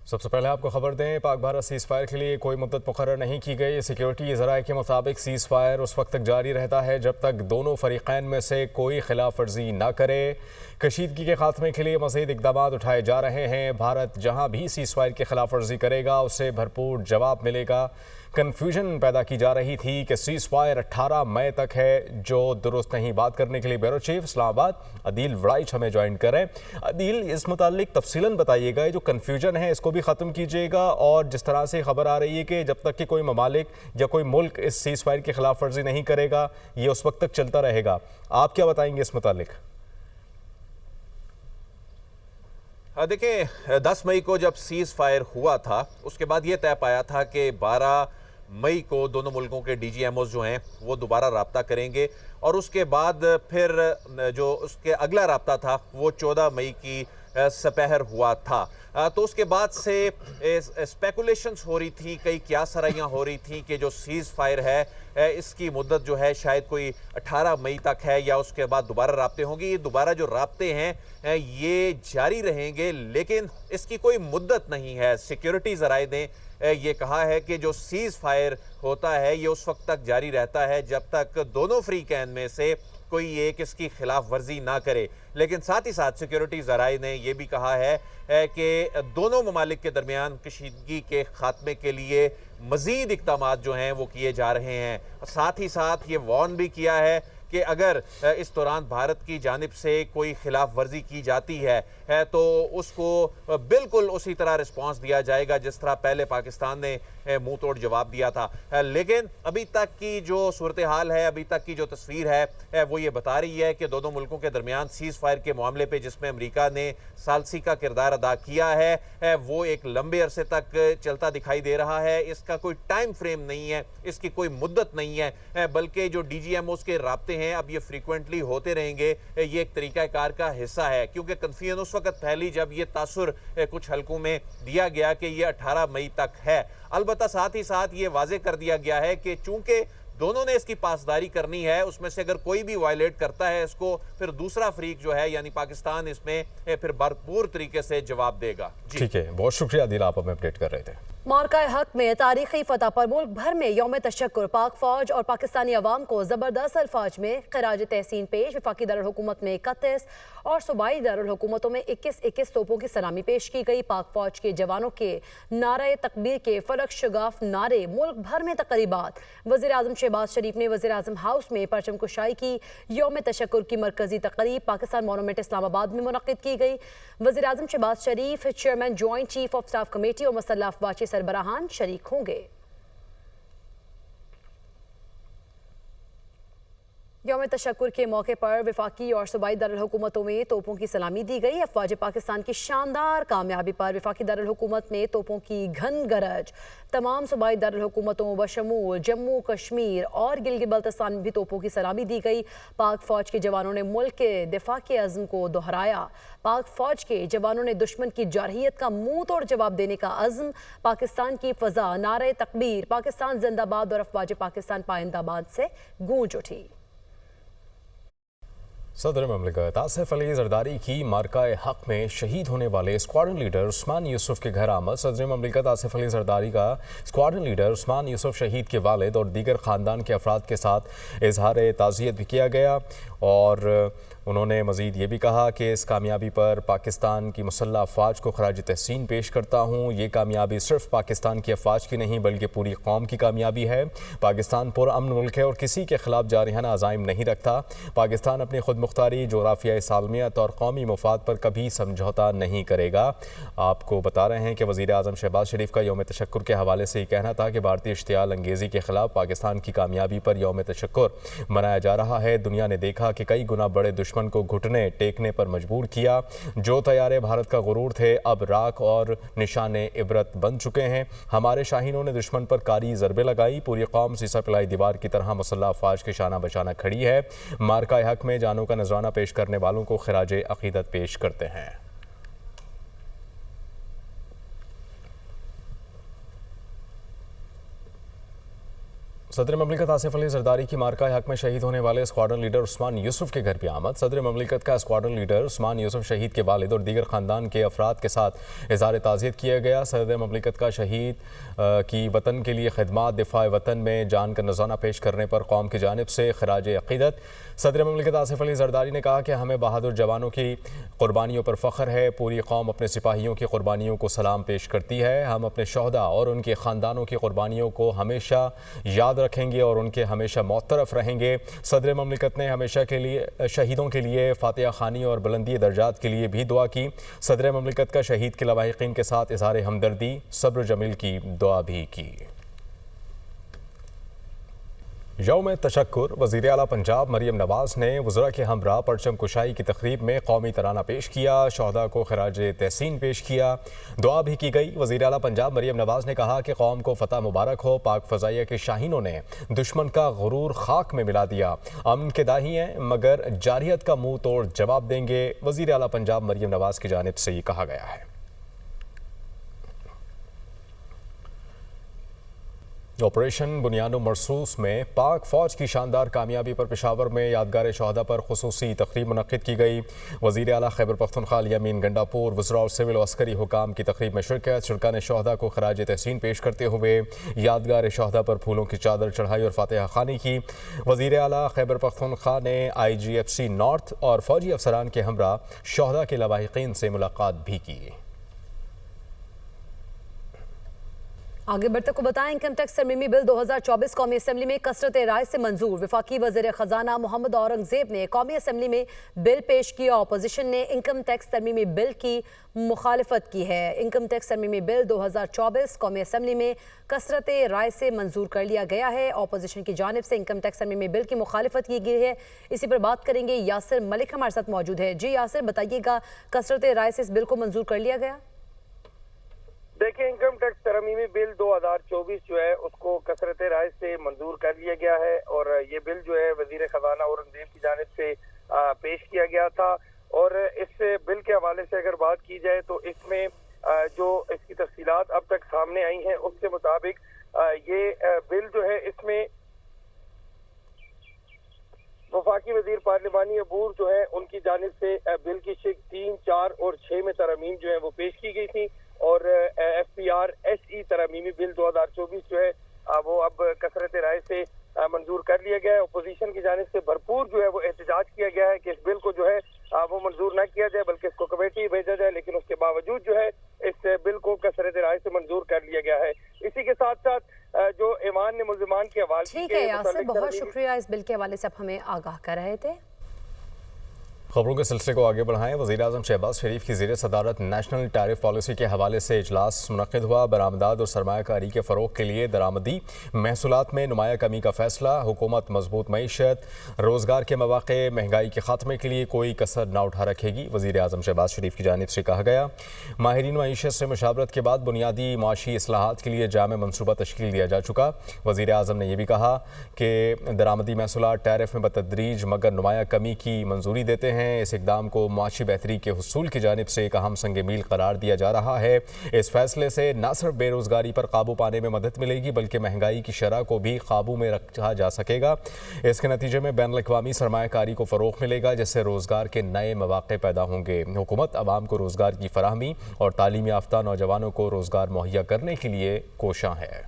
सबसे पहले आपको खबर दें, पाक भारत सीज़ फायर के लिए कोई मुद्दत मुकर्रर नहीं की गई। सिक्योरिटी ज़राए के मुताबिक सीज़ फायर उस वक्त तक जारी रहता है जब तक दोनों फरीकैन में से कोई खिलाफ वर्जी ना करे। कशीदगी के खात्मे के लिए मज़ीद इकदाम उठाए जा रहे हैं। भारत जहाँ भी सीज़ फायर की खिलाफ वर्जी करेगा उसे भरपूर जवाब मिलेगा। कन्फ्यूजन पैदा की जा रही थी कि सीज़ फायर 18 मई तक है, जो दुरुस्त नहीं। बात करने के लिए ब्यूरो चीफ इस्लामाबाद अदील वड़ाइच हमें ज्वाइन करें। अदील, इस मुतालिक तफसीलन बताइएगा, ये जो कन्फ्यूजन है इसको भी ख़त्म कीजिएगा, और जिस तरह से खबर आ रही है कि जब तक कि कोई ममालिक या कोई मुल्क इस सीज़ फायर की खिलाफ वर्जी नहीं करेगा ये उस वक्त तक चलता रहेगा। आप क्या बताएंगे इस मुतालिक? देखिए, 10 मई को जब सीज़ फायर हुआ था उसके बाद ये तय पाया था कि 12 मई को दोनों मुल्कों के डीजीएमओज जो हैं वो दोबारा राब्ता करेंगे, और उसके बाद फिर जो उसके अगला राब्ता था वो 14 मई की सपहर हुआ था। तो उसके बाद से स्पेकुलेशंस हो रही थी, कई क्या सराइयाँ हो रही थी कि जो सीज़ फायर है इसकी मुद्दत जो है शायद कोई 18 मई तक है, या उसके बाद दोबारा राब्ते होंगे। ये दोबारा जो राब्ते हैं ये जारी रहेंगे, लेकिन इसकी कोई मुद्दत नहीं है। सिक्योरिटी ज़राए ने ये कहा है कि जो सीज़ फायर होता है ये उस वक्त तक जारी रहता है जब तक दोनों फ्रीकैन में से कोई एक इसकी खिलाफ वर्जी ना करे। लेकिन साथ ही साथ सिक्योरिटी ज़राए ने यह भी कहा है कि दोनों ममालिक के दरमियान कशीदगी के खात्मे के लिए मज़ीद इक़दाम जो हैं वो किए जा रहे हैं। साथ ही साथ ये वार्न भी किया है कि अगर इस दौरान भारत की जानिब से कोई खिलाफ वर्जी की जाती है तो उसको बिल्कुल उसी तरह रिस्पांस दिया जाएगा जिस तरह पहले पाकिस्तान ने मुंह तोड़ जवाब दिया था। लेकिन अभी तक की जो सूरत हाल है, अभी तक की जो तस्वीर है वो ये बता रही है कि दोनों मुल्कों के दरमियान सीज़ फायर के मामले पे जिसमें अमरीका ने सालसी का किरदार अदा किया है वो एक लंबे अरसे तक चलता दिखाई दे रहा है। इसका कोई टाइम फ्रेम नहीं है, इसकी कोई मुद्दत नहीं है, बल्कि जो डीजीएमओस के राब्ते हैं अब ये फ्रीक्वेंटली होते रहेंगे। ये एक तरीकाकार का हिस्सा है, क्योंकि कन्फ्यूजन उस वक्त फैली जब ये तासुर कुछ हलकों में दिया गया कि ये 18 मई तक है। अलबत्ता साथ ही साथ ये वाजे कर दिया गया है कि चूंकि दोनों ने इसकी पासदारी करनी है, उसमें से अगर कोई भी वायलेट करता है इसको, फिर दूसरा फ्रीक जो है यानी पाकिस्तान इसमें फिर भरपूर तरीके से जवाब देगा। ठीक है, बहुत शुक्रिया दिल, आप हमें अपडेट कर रहे थे। मार्का हक में तारीखी फतह पर मुल्क भर में यौम तशक्कुर। पाक फौज और पाकिस्तानी अवाम को ज़बरदस्त अल्फाज में खराज तहसीन पेश। वफाकी दारुल हुकूमत में 31 और सूबाई दारुल हुकूमतों में 21-21 तोपों की सलामी पेश की गई। पाक फौज के जवानों के नारे तकबीर के फलक शगाफ नारे, मुल्क भर में तकरीबात। वज़ीर आज़म शहबाज शरीफ ने वज़ीर आज़म हाउस में परचम कुशाई की। यौम तशक्कुर की मरकजी तकरीब पाकिस्तान मोनूमेंट इस्लामाबाद में मुनक़्क़िद की गई। वज़ीर आज़म Shehbaz Sharif, chairman joint chief of staff committee और मुसल्लह अफवाज सरबराहान शरीक होंगे। यौम तशक्कुर के मौके पर वफाकी और सूबाई दारुल हुकूमतों में तोपों की सलामी दी गई। अफवाज पाकिस्तान की शानदार कामयाबी पर वफाकी दारुल हुकूमत में तोपों की घन गरज। तमाम सूबाई दारुल हुकूमतों बशमूल जम्मू कश्मीर और गिलगित बल्तिस्तान में भी तोपों की सलामी दी गई। पाक फौज के जवानों ने मुल्क के दिफा के अज़्म को दोहराया। पाक फौज के जवानों ने दुश्मन की जारहियत का मुंह तोड़ जवाब देने का अज़्म। पाकिस्तान की फ़ज़ा नारे तकबीर पाकिस्तान जिंदाबाद और अफवाज पाकिस्तान पाइंदाबाद से गूंज उठी। सदर ममलिकत आसिफ अली जरदारी की मार्का हक में शहीद होने वाले स्क्वाड्रन लीडर उस्मान यूसुफ के घर आमद। सदर ममलिकत आसिफ अली जरदारी का स्क्वाड्रन लीडर उस्मान यूसुफ शहीद के वालिद और दीगर ख़ानदान के अफराद के साथ इजहार ताज़ियत भी किया गया, और उन्होंने मज़ीद ये भी कहा कि इस कामयाबी पर पाकिस्तान की मुसल्लह अफवाज को खराज तहसीन पेश करता हूँ। ये कामयाबी सिर्फ पाकिस्तान की अफवाज की नहीं बल्कि पूरी कौम की कामयाबी है। पाकिस्तान पुरअमन मुल्क है और किसी के खिलाफ जारहाना अज़ाइम नहीं रखता। पाकिस्तान अपनी खुद मुख्तारी, जोग्राफियाई सालमियत और कौमी मफाद पर कभी समझौता नहीं करेगा। आपको बता रहे हैं कि वज़ीर आज़म शहबाज शरीफ का यौम तशक्कुर के हवाले से ये कहना था कि भारतीय इश्तियाल अंगेज़ी के खिलाफ पाकिस्तान की कामयाबी पर यौम तशक्कुर मनाया जा रहा है। दुनिया ने देखा कि कई गुना बड़े दुश्मन को घुटने टेकने पर मजबूर किया। जो तैयारे भारत का गुरूर थे अब राख और निशाने इबरत बन चुके हैं। हमारे शाहीनों ने दुश्मन पर कारी ज़रबे लगाई। पूरी कौम सीसा पिलाई दीवार की तरह मुसल्लह अफवाज के शाना बशाना खड़ी है। मार्का हक में जानों का नजराना पेश करने वालों को खिराज अकीदत पेश करते हैं। सदर ममलिकत आसिफ अली जरदारी की मार्का हक में शहीद होने वाले स्क्वाड्रन लीडर उस्मान यूसुफ के घर पे आमद। सदर ममलिकत का स्क्वाड्रन लीडर उस्मान यूसुफ शहीद के वालिद और दीगर ख़ानदान के अफराद के साथ इज़हार ताज़ियत किया गया। सदर ममलिकत का शहीद की वतन के लिए खिदमात दिफा वतन में जान का नज़राना पेश करने पर कौम की जानिब से खराज अक़ीदत। सदर ममलिकत आसिफ अली जरदारी ने कहा कि हमें बहादुर जवानों की कुर्बानियों पर फ़ख्र है। पूरी कौम अपने सिपाहियों की कुर्बानियों को सलाम पेश करती है। हम अपने शोहदा और उनके ख़ानदानों की कुर्बानियों को हमेशा याद रखेंगे और उनके हमेशा मौतरफ रहेंगे। सदर ममलिकत ने हमेशा के लिए शहीदों के लिए फातिहा खानी और बुलंदी दर्जात के लिए भी दुआ की। सदर ममलिकत का शहीद के लवाहिकीन के साथ इज़हार हमदर्दी सब्र जमील की दुआ भी की। यौम तशक्कुर वज़ीर आला पंजाब मरियम नवाज़ ने वज़रा के हमरा परचम कुशाई की तकरीब में कौमी तराना पेश किया। शोहदा को खराज तहसीन पेश किया, दुआ भी की गई। वज़ीर आला पंजाब मरियम नवाज़ ने कहा कि कौम को फ़तह मुबारक हो। पाक फ़ज़ाइया के शाहीनों ने दुश्मन का गुरूर खाक में मिला दिया। अमन के दाही हैं मगर जारियत का मुँह तोड़ जवाब देंगे। वज़ीर आला पंजाब मरियम नवाज़ की जानिब से ये कहा गया है। ऑपरेशन बुनियानो मरसूस में पाक फ़ौज की शानदार कामयाबी पर पेशावर में यादगार शहदा पर खुसूसी तकरीब मुनक़्क़िद की गई। वज़ीर आला खैबर पख्तूनख्वा यामीन गंडापुर वज़रा और सिविल अस्करी हुकाम की तकरीब में शिरकत। शुरका ने शहदा को खराज तहसीन पेश करते हुए यादगार शहदा पर फूलों की चादर चढ़ाई और फातिहा खानी की। वज़ीर आला खैबर पख्तूनख्वा ने IGFC नॉर्थ और फ़ौजी अफसरान के हमरा शहदा के लवाहिकीन से मुलाकात भी की। आगे बढ़ते को बताएं, इनकम टैक्स तरमीमी बिल 2024 कौमी असम्बली में कसरत राय से मंजूर। वफाकी वज़ीर ख़जाना मोहम्मद औरंगज़ेब ने कौमी असम्बली में बिल पेश किया। अपोजिशन ने इनकम टैक्स तरमीमी बिल की मुखालफत की है। इनकम टैक्स तरमीमी बिल 2024 कौमी असम्बली में कसरत राय से मंजूर कर लिया गया है। अपोजिशन की जानिब से इनकम टैक्स तरमीमी बिल की मुखालफत की गई है। इसी पर बात करेंगे, यासिर मलिक हमारे साथ मौजूद है। जी यासिर, बताइएगा, कसरत राय से इस बिल को मंजूर कर लिया गया? देखिए, इनकम टैक्स तरमीमी बिल 2024 जो है उसको कसरत राय से मंजूर कर लिया गया है और ये बिल जो है वजीर खजाना औरंगजेब की जानिब से पेश किया गया था। और इस बिल के हवाले से अगर बात की जाए तो इसमें जो इसकी तफसीलात अब तक सामने आई हैं उसके मुताबिक ये बिल जो है इसमें वफाकी वजीर पार्लिमानी अबूर जो है उनकी जानिब से बिल की शिक 3, 4 और 6 में तरमीम जो है वो पेश की गई थी और FPR SE तरमीमी बिल 2024 जो है वो अब कसरत राय से मंजूर कर लिया गया है। अपोजिशन की जानिब से भरपूर जो है वो एहतजाज किया गया है कि इस बिल को जो है वो मंजूर ना किया जाए बल्कि इसको कमेटी भेजा जाए, लेकिन उसके बावजूद जो है इस बिल को कसरत राय से मंजूर कर लिया गया है। इसी के साथ साथ जो ईमान ने मुल्जिमान के हवाले, ठीक है यासिर, बहुत शुक्रिया इस बिल के हवाले से आप हमें आगाह कर रहे थे। खबरों के सिलसिले को आगे बढ़ाएं। वज़ीर-ए-आज़म शहबाज शरीफ की ज़ेर सदारत नेशनल टैरिफ पॉलिसी के हवाले से इजलास मुनक़्क़िद हुआ। बरामदात और सरमायाकारी के फ़रोग़ के लिए दरामदी महसूलात में नुमाया कमी का फ़ैसला। हुकूमत मजबूत मईशत, रोज़गार के मौक़े, महंगाई के ख़ात्मे के लिए कोई कसर न उठा रखेगी। वज़ीर-ए-आज़म शहबाज शरीफ की जानिब से कहा गया। माहिरीन मईशत से मुशावरत के बाद बुनियादी मुआशी इस्लाहात के लिए जामे मनसूबा तश्कील दिया जा चुका। वज़ीर-ए-आज़म ने यह भी कहा कि दरामदी महसूलात टैरिफ में बतदरीज मगर नुमाया कमी की मंजूरी देते हैं। इस इकदाम को मुआशी बेहतरी के हुसूल की जानिब से एक अहम संग मील करार दिया जा रहा है। इस फैसले से न सिर्फ बेरोज़गारी पर काबू पाने में मदद मिलेगी बल्कि महंगाई की शरह को भी काबू में रखा जा सकेगा। इसके नतीजे में बैन अल-अक़वामी सरमायाकारी को फ़रोग़ मिलेगा जिससे रोज़गार के नए मौक़े पैदा होंगे। हुकूमत अवाम को रोज़गार की फराहमी और तालीम याफ्ता नौजवानों को रोज़गार मुहैया करने के लिए कोशां है।